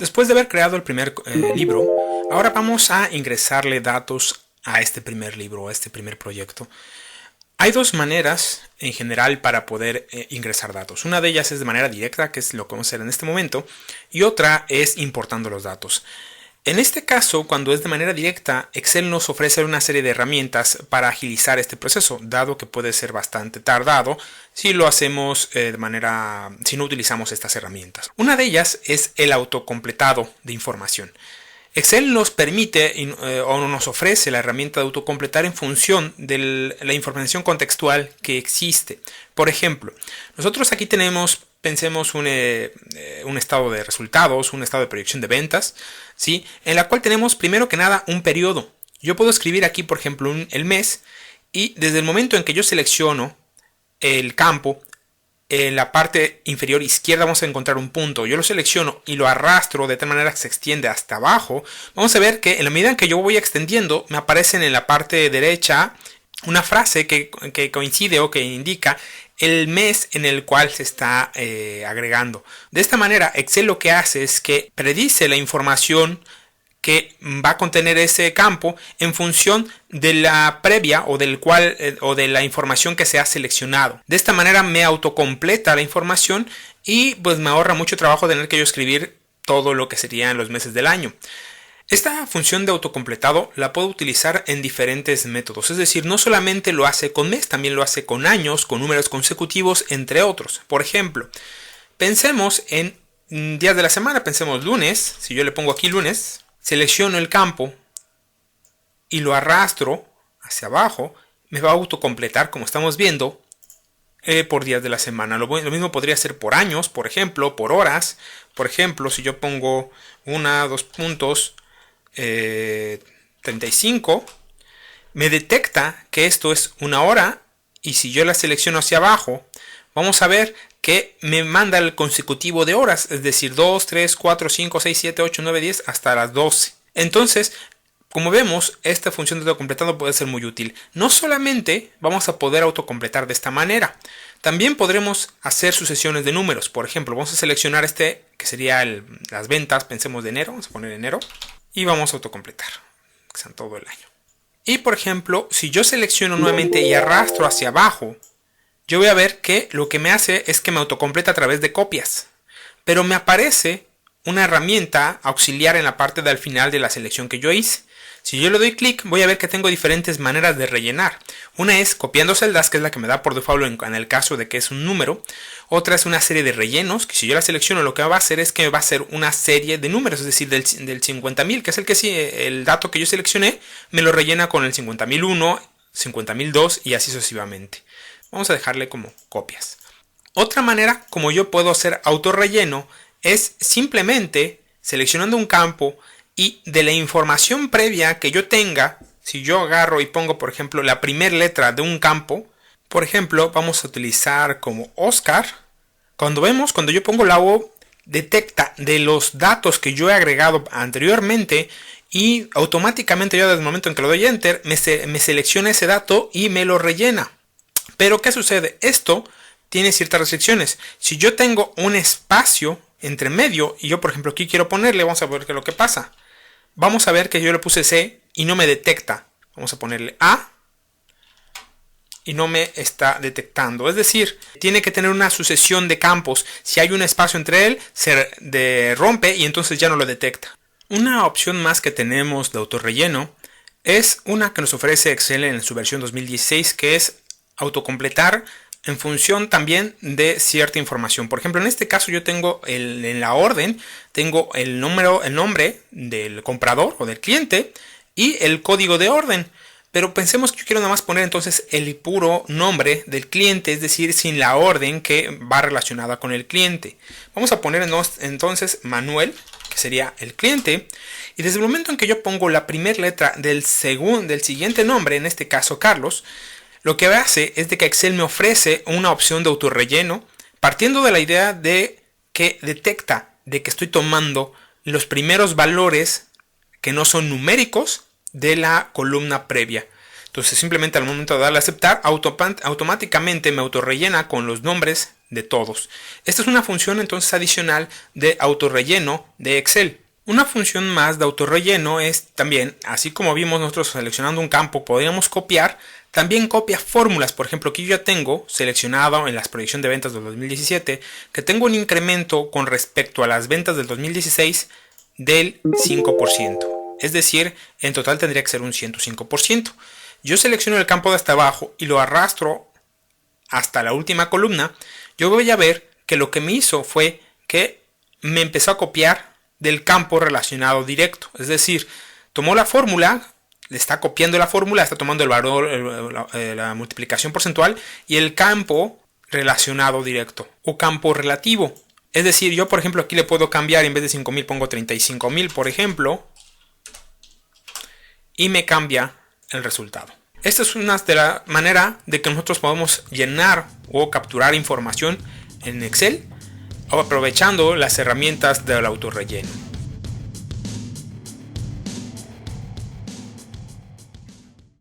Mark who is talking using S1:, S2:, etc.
S1: Después de haber creado el primer libro, ahora vamos a ingresarle datos a este primer libro, a este primer proyecto. Hay dos maneras en general para poder ingresar datos. Una de ellas es de manera directa, que es lo que vamos a hacer en este momento, y otra es importando los datos. En este caso, cuando es de manera directa, Excel nos ofrece una serie de herramientas para agilizar este proceso, dado que puede ser bastante tardado si lo hacemos si no utilizamos estas herramientas. Una de ellas es el autocompletado de información. Excel nos permite o nos ofrece la herramienta de autocompletar en función de la información contextual que existe. Por ejemplo, nosotros aquí pensemos un estado de resultados, un estado de proyección de ventas, ¿sí? En la cual tenemos primero que nada un periodo. Yo puedo escribir aquí, por ejemplo, el mes, y desde el momento en que yo selecciono el campo, en la parte inferior izquierda vamos a encontrar un punto. Yo lo selecciono y lo arrastro de tal manera que se extiende hasta abajo. Vamos a ver que en la medida en que yo voy extendiendo, me aparecen en la parte derecha una frase que coincide o que indica el mes en el cual se está agregando. De esta manera, Excel lo que hace es que predice la información que va a contener ese campo en función de la previa o de la información que se ha seleccionado. De esta manera me autocompleta la información y pues me ahorra mucho trabajo tener que yo escribir todo lo que serían los meses del año. Esta función de autocompletado la puedo utilizar en diferentes métodos, es decir, no solamente lo hace con mes, también lo hace con años, con números consecutivos, entre otros. Por ejemplo, pensemos en días de la semana, pensemos lunes, si yo le pongo aquí lunes, selecciono el campo y lo arrastro hacia abajo, me va a autocompletar, como estamos viendo, por días de la semana. Lo mismo podría ser por años, por ejemplo, por horas. Por ejemplo, si yo pongo 2 puntos, 35, me detecta que esto es una hora, y si yo la selecciono hacia abajo, vamos a ver que me manda el consecutivo de horas, es decir, 2, 3, 4, 5, 6, 7, 8, 9, 10 hasta las 12. Entonces, como vemos, esta función de autocompletado puede ser muy útil. No solamente vamos a poder autocompletar de esta manera, también podremos hacer sucesiones de números. Por ejemplo, vamos a seleccionar que sería las ventas, pensemos de enero, vamos a poner enero, y vamos a autocompletar, que sean todo el año. Y por ejemplo, si yo selecciono nuevamente y arrastro hacia abajo, yo voy a ver que lo que me hace es que me autocompleta a través de copias. Pero me aparece una herramienta auxiliar en la parte del final de la selección que yo hice. Si yo le doy clic, voy a ver que tengo diferentes maneras de rellenar. Una es copiando celdas, que es la que me da por default en el caso de que es un número. Otra es una serie de rellenos, que si yo la selecciono, lo que va a hacer es que me va a hacer una serie de números, es decir, del 50.000, que es el dato que yo seleccioné, me lo rellena con el 50.001, 50.002 y así sucesivamente. Vamos a dejarle como copias. Otra manera como yo puedo hacer autorrelleno es simplemente seleccionando un campo y de la información previa que yo tenga, si yo agarro y pongo, por ejemplo, la primera letra de un campo, por ejemplo, vamos a utilizar como Oscar. Cuando yo pongo la O, detecta de los datos que yo he agregado anteriormente y automáticamente yo desde el momento en que lo doy Enter, me selecciona ese dato y me lo rellena. Pero ¿qué sucede? Esto tiene ciertas restricciones. Si yo tengo un espacio entre medio y yo, por ejemplo, aquí quiero ponerle, vamos a ver qué es lo que pasa. Vamos a ver que yo le puse C y no me detecta. Vamos a ponerle A y no me está detectando. Es decir, tiene que tener una sucesión de campos. Si hay un espacio entre él, se rompe y entonces ya no lo detecta. Una opción más que tenemos de autorrelleno es una que nos ofrece Excel en su versión 2016, que es autocompletar en función también de cierta información. Por ejemplo, en este caso yo tengo en la orden, tengo el nombre del comprador o del cliente y el código de orden. Pero pensemos que yo quiero nada más poner entonces el puro nombre del cliente, es decir, sin la orden que va relacionada con el cliente. Vamos a poner entonces Manuel, que sería el cliente. Y desde el momento en que yo pongo la primera letra del siguiente nombre, en este caso Carlos, lo que hace es de que Excel me ofrece una opción de autorrelleno partiendo de la idea de que detecta de que estoy tomando los primeros valores que no son numéricos de la columna previa. Entonces simplemente al momento de darle a aceptar, automáticamente me autorrellena con los nombres de todos. Esta es una función entonces adicional de autorrelleno de Excel. Una función más de autorrelleno es también, así como vimos nosotros seleccionando un campo, podríamos copiar, también copia fórmulas. Por ejemplo, aquí yo ya tengo seleccionado en las proyección de ventas del 2017 que tengo un incremento con respecto a las ventas del 2016 del 5%. Es decir, en total tendría que ser un 105%. Yo selecciono el campo de hasta abajo y lo arrastro hasta la última columna. Yo voy a ver que lo que me hizo fue que me empezó a copiar del campo relacionado directo. Es decir, tomó la fórmula, le está copiando la fórmula, está tomando el valor, la multiplicación porcentual y el campo relacionado directo o campo relativo. Es decir, yo por ejemplo aquí le puedo cambiar, en vez de 5,000 pongo 35,000 por ejemplo, y me cambia el resultado. Esta es una de la manera de que nosotros podemos llenar o capturar información en Excel aprovechando las herramientas del autorrelleno.